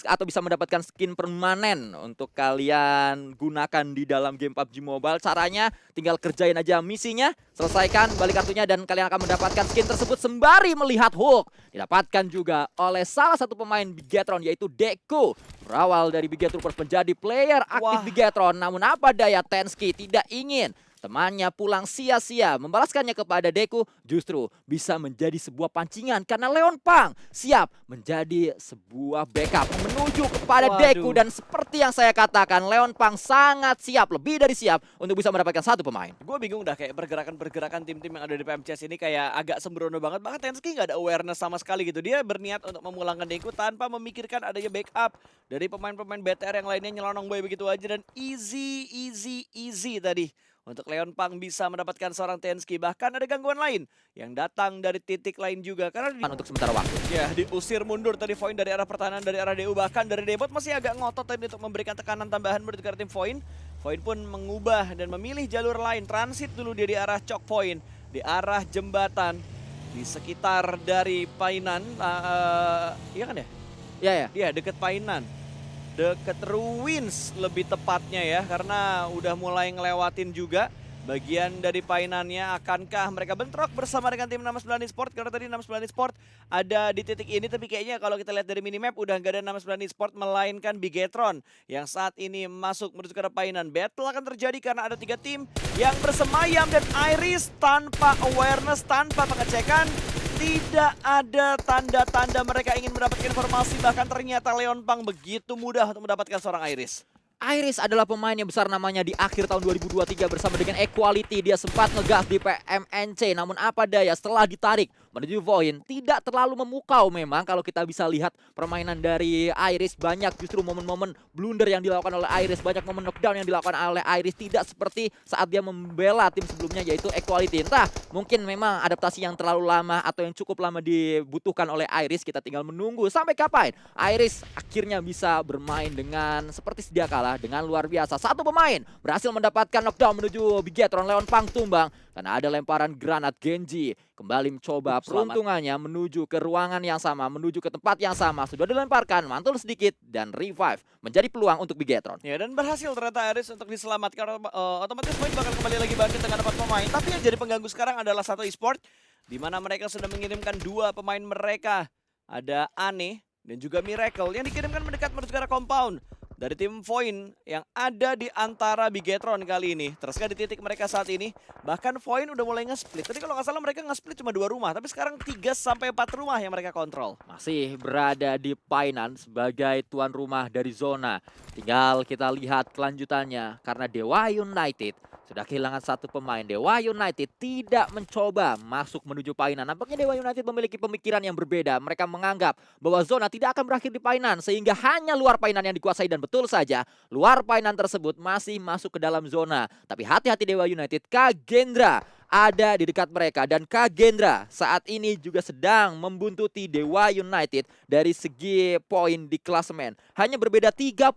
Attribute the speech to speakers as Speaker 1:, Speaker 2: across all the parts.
Speaker 1: atau bisa mendapatkan skin permanen untuk kalian gunakan di dalam game PUBG Mobile. Caranya tinggal kerjain aja misinya, selesaikan, balik kartunya, dan kalian akan mendapatkan skin tersebut sembari melihat hook. Didapatkan juga oleh salah satu pemain Bigetron yaitu Deku. Berawal dari Bigetroopers menjadi player aktif
Speaker 2: Wah.
Speaker 1: Bigetron, namun apa daya Tensky tidak ingin temannya pulang sia-sia. Membalaskannya kepada Deku justru bisa menjadi sebuah pancingan karena Leon Pang siap menjadi sebuah backup menuju kepada Deku.
Speaker 2: Waduh.
Speaker 1: Dan seperti yang saya katakan, Leon Pang sangat siap, lebih dari siap untuk bisa mendapatkan satu pemain.
Speaker 2: Gue bingung dah kayak pergerakan-pergerakan tim-tim yang ada di PMCS ini kayak agak sembrono banget. Bahkan Tensky nggak ada awareness sama sekali gitu. Dia berniat untuk memulangkan Deku tanpa memikirkan adanya backup dari pemain-pemain BTR yang lainnya nyelonong boy begitu aja. Dan easy tadi untuk Leon Pang bisa mendapatkan seorang Tensky. Bahkan ada gangguan lain yang datang dari titik lain juga. Karena
Speaker 1: Untuk sementara waktu.
Speaker 2: ya, diusir mundur tadi Void dari arah pertahanan, dari arah DU. Bahkan dari Debot masih agak ngotot tadi untuk memberikan tekanan tambahan menuju ke tim Void. Void pun mengubah dan memilih jalur lain. Transit dulu dia di arah choke point, di arah jembatan, di sekitar dari Painan. Iya kan ya?
Speaker 1: Ya ya.
Speaker 2: Iya, deket Painan. Deket Ruins lebih tepatnya ya. Karena udah mulai ngelewatin juga bagian dari Painannya. Akankah mereka bentrok bersama dengan tim 69 Esport? Karena tadi 69 Esport ada di titik ini, tapi kayaknya kalau kita lihat dari minimap udah nggak ada 69 Esport melainkan Bigetron yang saat ini masuk menuju ke arah Painan. Battle akan terjadi karena ada 3 tim yang bersemayam dan Iris tanpa awareness, tanpa pengecekan. Tidak ada tanda-tanda mereka ingin mendapatkan informasi. Bahkan ternyata Leon Pang begitu mudah untuk mendapatkan seorang Iris.
Speaker 1: Iris adalah pemain yang besar namanya di akhir tahun 2023 bersama dengan Equality. Dia sempat ngegas di PMNC, namun apa daya setelah ditarik menuju Void tidak terlalu memukau. Memang kalau kita bisa lihat permainan dari Iris, banyak justru momen-momen blunder yang dilakukan oleh Iris, banyak momen knockdown yang dilakukan oleh Iris, tidak seperti saat dia membela tim sebelumnya yaitu Equality. Entah mungkin memang adaptasi yang terlalu lama atau yang cukup lama dibutuhkan oleh Iris. Kita tinggal menunggu sampai kapan Iris akhirnya bisa bermain dengan seperti sedia kala, dengan luar biasa. Satu pemain berhasil mendapatkan knockdown menuju Bigetron. Leon Pang tumbang karena ada lemparan granat. Genji kembali mencoba peruntungannya menuju ke ruangan yang sama, menuju ke tempat yang sama. Sudah dilemparkan, mantul sedikit dan revive menjadi peluang untuk Bigetron.
Speaker 2: Ya, dan berhasil ternyata Iris untuk diselamatkan. Otomatis Void bakal kembali lagi bangkit dengan dapat pemain. Tapi yang jadi pengganggu sekarang adalah satu esport, di mana mereka sudah mengirimkan 2 pemain mereka. Ada Ane dan juga Miracle yang dikirimkan mendekat menuju ke arah compound dari tim Void yang ada di antara Bigetron kali ini. Terus di titik mereka saat ini, bahkan Void udah mulai nge-split. Tadi kalau nggak salah mereka nge-split cuma 2 rumah, tapi sekarang 3-4 rumah yang mereka kontrol.
Speaker 1: Masih berada di Painan sebagai tuan rumah dari zona. Tinggal kita lihat kelanjutannya karena Dewa United sudah kehilangan satu pemain. Dewa United tidak mencoba masuk menuju Painan. Nampaknya Dewa United memiliki pemikiran yang berbeda. Mereka menganggap bahwa zona tidak akan berakhir di Painan, sehingga hanya luar Painan yang dikuasai. Dan betul saja, luar Painan tersebut masih masuk ke dalam zona. Tapi hati-hati Dewa United, Kagendra ada di dekat mereka. Dan Kagendra saat ini juga sedang membuntuti Dewa United dari segi poin di klasemen. Hanya berbeda 35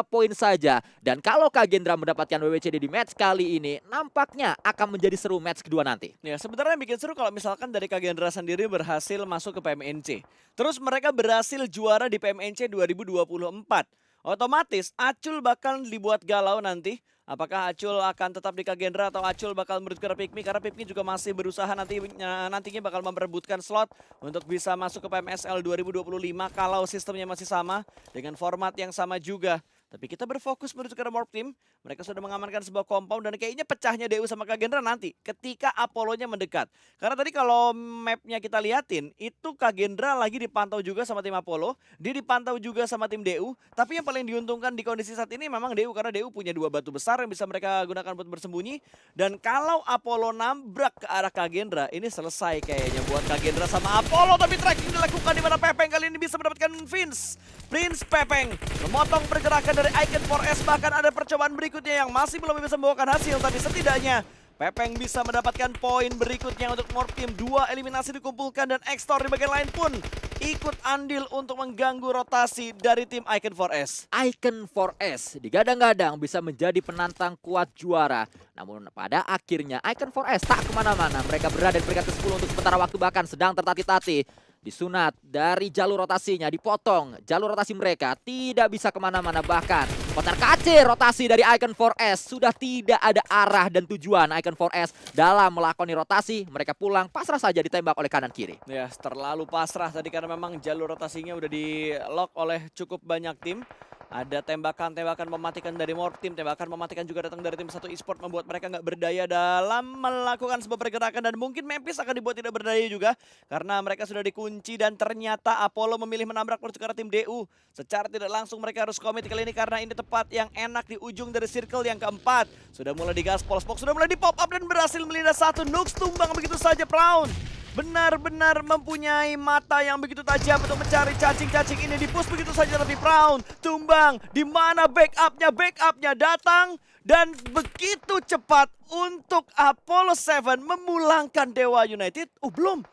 Speaker 1: poin saja. Dan kalau Kagendra mendapatkan WWCD di match kali ini, nampaknya akan menjadi seru match kedua nanti.
Speaker 2: Ya, sebenarnya yang bikin seru kalau misalkan dari Kagendra sendiri berhasil masuk ke PMNC. Terus mereka berhasil juara di PMNC 2024. Otomatis Acul bakal dibuat galau nanti. Apakah Acul akan tetap di Kagendra atau Acul bakal menuju ke Pikmi? Karena Pikmi juga masih berusaha nantinya bakal memperebutkan slot untuk bisa masuk ke PMSL 2025 kalau sistemnya masih sama dengan format yang sama juga. Tapi kita berfokus menuju ke Morph Team. Mereka sudah mengamankan sebuah compound dan kayaknya pecahnya DU sama Kagendra nanti ketika Apollo-nya mendekat. Karena tadi kalau mapnya kita liatin, itu Kagendra lagi dipantau juga sama tim Apollo. Dia dipantau juga sama tim DU. Tapi yang paling diuntungkan di kondisi saat ini memang DU. Karena DU punya 2 batu besar yang bisa mereka gunakan buat bersembunyi. Dan kalau Apollo nabrak ke arah Kagendra, ini selesai kayaknya buat Kagendra sama Apollo. Tapi tracking dilakukan di mana Pepeng kali ini bisa mendapatkan Prince Pepeng memotong pergerakan dari Icon 4S. Bahkan ada percobaan berikutnya yang masih belum bisa membawakan hasil. Tapi setidaknya Pepeng bisa mendapatkan poin berikutnya untuk Morph Team. 2 eliminasi dikumpulkan dan Extor di bagian lain pun ikut andil untuk mengganggu rotasi dari tim Icon 4S.
Speaker 1: Icon 4S digadang-gadang bisa menjadi penantang kuat juara. Namun pada akhirnya Icon 4S tak kemana-mana. Mereka berada di peringkat ke-10 untuk sementara waktu, bahkan sedang tertatih-tatih disunat dari jalur rotasinya, dipotong jalur rotasi mereka, tidak bisa kemana-mana. Bahkan kocar kacir rotasi dari Icon 4S, sudah tidak ada arah dan tujuan Icon 4S dalam melakoni rotasi. Mereka pulang, pasrah saja ditembak oleh kanan kiri.
Speaker 2: Ya, terlalu pasrah tadi karena memang jalur rotasinya udah di-lock oleh cukup banyak tim. Ada tembakan-tembakan mematikan dari Morph Team, tembakan mematikan juga datang dari tim satu e-sport, membuat mereka nggak berdaya dalam melakukan sebuah pergerakan. Dan mungkin Memphis akan dibuat tidak berdaya juga karena mereka sudah dikunci dan ternyata Apollo memilih menabrak menuju ke arah tim DU. Secara tidak langsung mereka harus komit kali ini karena ini tepat yang enak di ujung dari circle yang keempat. Sudah mulai digaspol, Spock sudah mulai di pop up dan berhasil melindas satu. Nux tumbang begitu saja Brown. Benar-benar mempunyai mata yang begitu tajam untuk mencari cacing-cacing ini. Di-push begitu saja tapi Brown tumbang. Di mana backupnya? Backupnya datang dan begitu cepat untuk Apollo 7 memulangkan Dewa United. Oh belum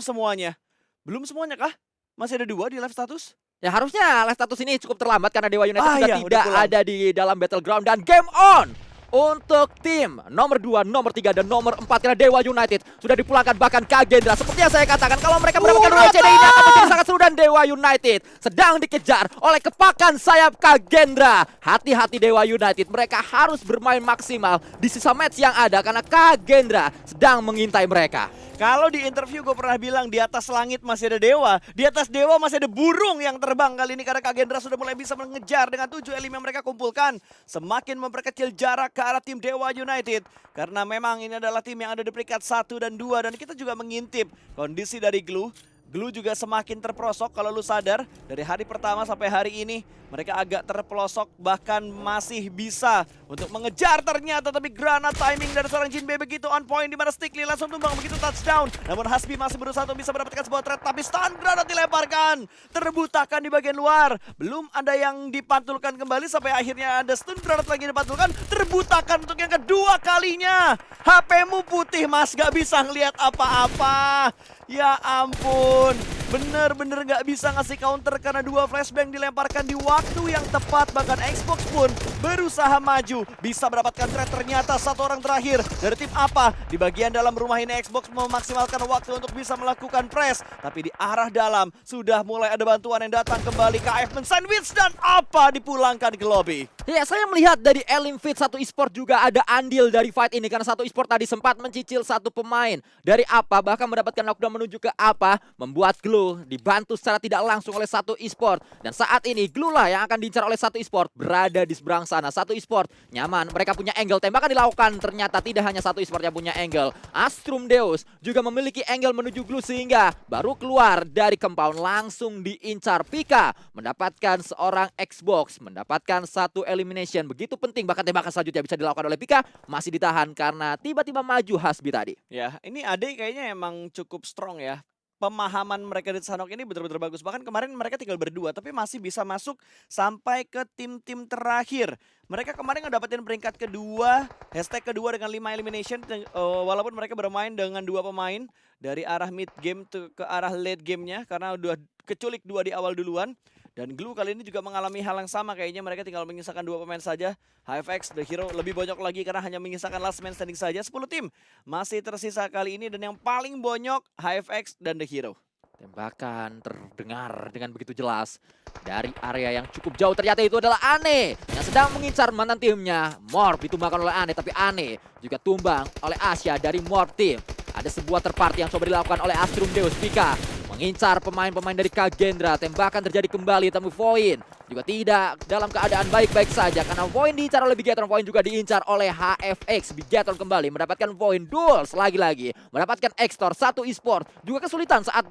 Speaker 2: semuanya. Belum semuanya kah? Masih ada 2 di live status?
Speaker 1: Ya harusnya live status ini cukup terlambat karena Dewa United sudah
Speaker 2: iya,
Speaker 1: tidak
Speaker 2: pulang.
Speaker 1: ada di dalam battleground. Dan game on untuk tim nomor 2, nomor 3, dan nomor 4 karena Dewa United sudah dipulangkan. Bahkan Kagendra, seperti yang saya katakan, kalau mereka mendapatkan WCD ini akan menjadi sangat seru. Dan Dewa United sedang dikejar oleh kepakan sayap Kagendra. Hati-hati Dewa United, mereka harus bermain maksimal di sisa match yang ada karena Kagendra sedang mengintai mereka.
Speaker 2: Kalau di interview gue pernah bilang di atas langit masih ada dewa, di atas dewa masih ada burung yang terbang kali ini karena Kagendra sudah mulai bisa mengejar dengan 7 elim yang mereka kumpulkan. Semakin memperkecil jarak ke arah tim Dewa United karena memang ini adalah tim yang ada di peringkat 1 dan 2 dan kita juga mengintip kondisi dari Glue. Glue juga semakin terperosok kalau lu sadar dari hari pertama sampai hari ini mereka agak terpelosok bahkan masih bisa untuk mengejar ternyata tapi granat timing dari seorang Jinbe begitu on point di mana Stickly langsung tumbang begitu touchdown. Namun Hasbi masih berusaha untuk bisa mendapatkan sebuah threat tapi stun granat dilemparkan. Terbutakan di bagian luar. Belum ada yang dipantulkan kembali sampai akhirnya ada stun granat lagi dipantulkan. Terbutakan untuk yang kedua kalinya. HP-mu putih mas, gak bisa ngelihat apa-apa. Ya ampun, bener-bener gak bisa ngasih counter karena 2 flashbang dilemparkan di waktu yang tepat. Bahkan Xbox pun berusaha maju, bisa mendapatkan threat ternyata satu orang terakhir dari tim apa. Di bagian dalam rumah ini Xbox memaksimalkan waktu untuk bisa melakukan press. Tapi di arah dalam sudah mulai ada bantuan yang datang kembali. KF men-sandwich dan apa dipulangkan ke lobby.
Speaker 1: Ya, saya melihat dari Elimfit satu e-sport juga ada andil dari fight ini karena satu e-sport tadi sempat mencicil satu pemain dari apa, bahkan mendapatkan knockdown menuju ke apa, membuat Glue dibantu secara tidak langsung oleh satu e-sport. Dan saat ini Glue lah yang akan diincar oleh satu e-sport, berada di seberang sana. Satu e-sport nyaman, mereka punya angle, tembakan dilakukan, ternyata tidak hanya satu e-sport yang punya angle. Astrum Deus juga memiliki angle menuju Glue sehingga baru keluar dari compound langsung diincar. Pika mendapatkan seorang Xbox, mendapatkan satu elimination begitu penting, bahkan tembakan selanjutnya bisa dilakukan oleh Pika, masih ditahan karena tiba-tiba maju Hasbi tadi.
Speaker 2: Ya, ini Ade kayaknya emang cukup strong ya. Pemahaman mereka di Sanhok ini betul-betul bagus. Bahkan kemarin mereka tinggal berdua tapi masih bisa masuk sampai ke tim-tim terakhir. Mereka kemarin ngedapetin peringkat kedua, hashtag kedua dengan 5 elimination. Walaupun mereka bermain dengan 2 pemain dari arah mid game ke arah late gamenya karena udah keculik 2 di awal duluan. Dan Glue kali ini juga mengalami hal yang sama, kayaknya mereka tinggal menyisakan 2 pemain saja. HFX, The Hero lebih banyak lagi karena hanya menyisakan last man standing saja. 10 tim masih tersisa kali ini dan yang paling bonyok HFX dan The Hero.
Speaker 1: Tembakan terdengar dengan begitu jelas dari area yang cukup jauh. Ternyata itu adalah Ane yang sedang mengincar mantan timnya. Morph ditumbangkan oleh Ane, tapi Ane juga tumbang oleh Asya dari Morph Team. Ada sebuah terparty yang coba dilakukan oleh Astrum Deus. Pika mengincar pemain-pemain dari Kagendra. Tembakan terjadi kembali, tapi Voin juga tidak dalam keadaan baik-baik saja karena Voin diincar oleh Bigetron. Voin juga diincar oleh HFX. Bigetron kembali mendapatkan Voin duels lagi-lagi, mendapatkan Extor. Satu e-sport juga kesulitan saat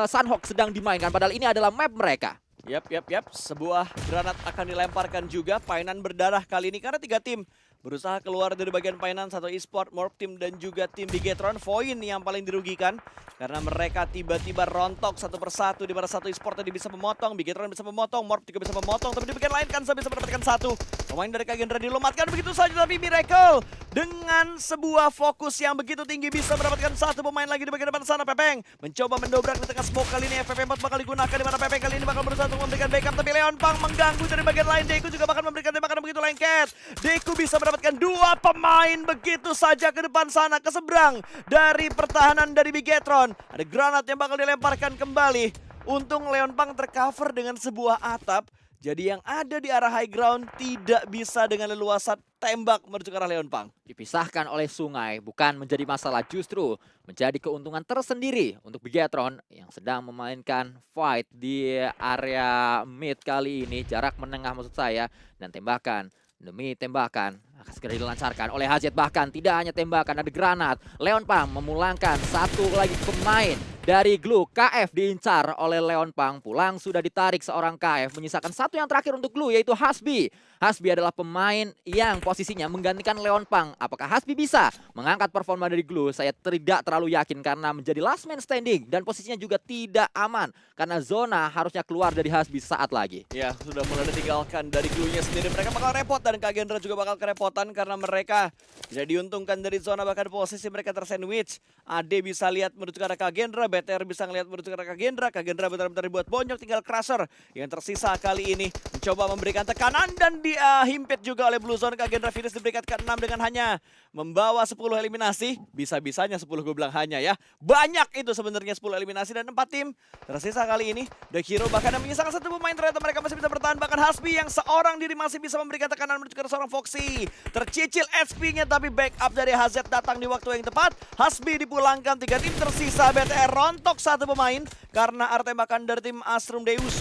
Speaker 1: Sanhok sedang dimainkan padahal ini adalah map mereka.
Speaker 2: Yap. Sebuah granat akan dilemparkan juga. Painan berdarah kali ini karena 3 tim berusaha keluar dari bagian painan. Satu e-sport, Morph Team dan juga tim Bigetron. Voin yang paling dirugikan karena mereka tiba-tiba rontok satu persatu. Di mana satu e-sport tadi bisa memotong, Bigetron bisa memotong, Morph juga bisa memotong. Tapi di bagian lain Kansa bisa mendapatkan satu. Pemain dari Kagendra dilomatkan begitu saja, tapi Miracle dengan sebuah fokus yang begitu tinggi bisa mendapatkan satu pemain lagi di bagian depan sana. Pepeng mencoba mendobrak di tengah smoke kali ini. FFM bakal digunakan di mana Pepeng kali ini bakal berusaha untuk memberikan backup, tapi Leon Pang mengganggu dari bagian lain. Deku juga bakal memberikan tembakan begitu lengket. Deku bisa mendapatkan 2 pemain begitu saja ke depan sana, ke seberang dari pertahanan dari Bigetron. Ada granat yang bakal dilemparkan kembali. Untung Leon Pang tercover dengan sebuah atap. Jadi yang ada di arah high ground tidak bisa dengan leluasa tembak menuju ke arah Leon Pang.
Speaker 1: Dipisahkan oleh sungai bukan menjadi masalah, justru menjadi keuntungan tersendiri untuk Bigetron yang sedang memainkan fight di area mid kali ini. Jarak menengah maksud saya, dan tembakan demi tembakan akan segera dilancarkan oleh HZ. Bahkan tidak hanya tembakan, ada granat. Leon Pang memulangkan satu lagi pemain dari Glue. KF diincar oleh Leon Pang. Pulang sudah ditarik seorang KF. Menyisakan satu yang terakhir untuk Glue, yaitu Hasbi. Hasbi adalah pemain yang posisinya menggantikan Leon Pang. Apakah Hasbi bisa mengangkat performa dari Glue? Saya tidak terlalu yakin karena menjadi last man standing. Dan posisinya juga tidak aman karena zona harusnya keluar dari Hasbi saat lagi.
Speaker 2: Ya, sudah mulai ditinggalkan dari Glue-nya sendiri. Mereka bakal repot dan Kak Gendra juga bakal kerepotan karena mereka tidak diuntungkan dari zona, bahkan posisi mereka tersandwich. Ade bisa lihat menuju ke arah Kak Gendra, BTR bisa ngelihat menuju ke arah Kak Gendra. Kak Gendra benar-benar dibuat bonyok, tinggal Crusher yang tersisa kali ini mencoba memberikan tekanan dan dihimpit juga oleh Blue Zone. Kak Gendra finish di peringkat ke-6 dengan hanya membawa 10 eliminasi. Bisa-bisanya 10 gue bilang hanya ya. Banyak itu sebenarnya 10 eliminasi dan 4 tim tersisa kali ini. The Hero bahkan yang menyisakan satu pemain, ternyata mereka masih bisa bertahan. Bahkan Hasbi yang seorang diri masih bisa memberikan tekanan menuju ke seorang Foxy. Tercicil SP-nya tapi backup dari HZ datang di waktu yang tepat. Hasbi dipulangkan, 3 tim tersisa. BTR rontok satu pemain karena arah tembakan dari tim Astrum Deus.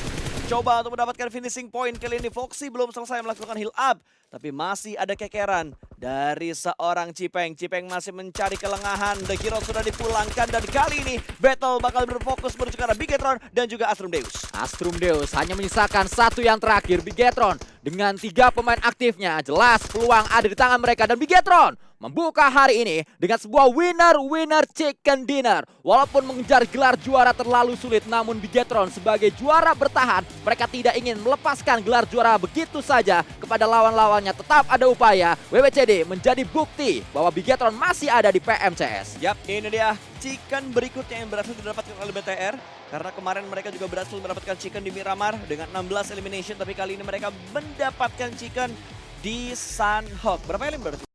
Speaker 2: Coba untuk mendapatkan finishing point. Kali ini Foxy belum selesai melakukan heal up, tapi masih ada kekeran dari seorang Cipeng. Cipeng masih mencari kelengahan. The Hero sudah dipulangkan dan kali ini battle bakal berfokus menuju ke arah Bigetron dan juga Astrum Deus.
Speaker 1: Astrum Deus hanya menyisakan satu yang terakhir. Bigetron dengan 3 pemain aktifnya, jelas peluang ada di tangan mereka. Dan Bigetron membuka hari ini dengan sebuah winner chicken dinner. Walaupun mengejar gelar juara terlalu sulit, namun Bigetron sebagai juara bertahan, mereka tidak ingin melepaskan gelar juara begitu saja kepada lawan-lawannya. Tetap ada upaya. WWCD menjadi bukti bahwa Bigetron masih ada di PMCS.
Speaker 2: Yap, ini dia chicken berikutnya yang berhasil didapatkan oleh BTR. Karena kemarin mereka juga berhasil mendapatkan chicken di Miramar dengan 16 elimination. Tapi kali ini mereka mendapatkan chicken di Sunhawk. Berapa elim berarti?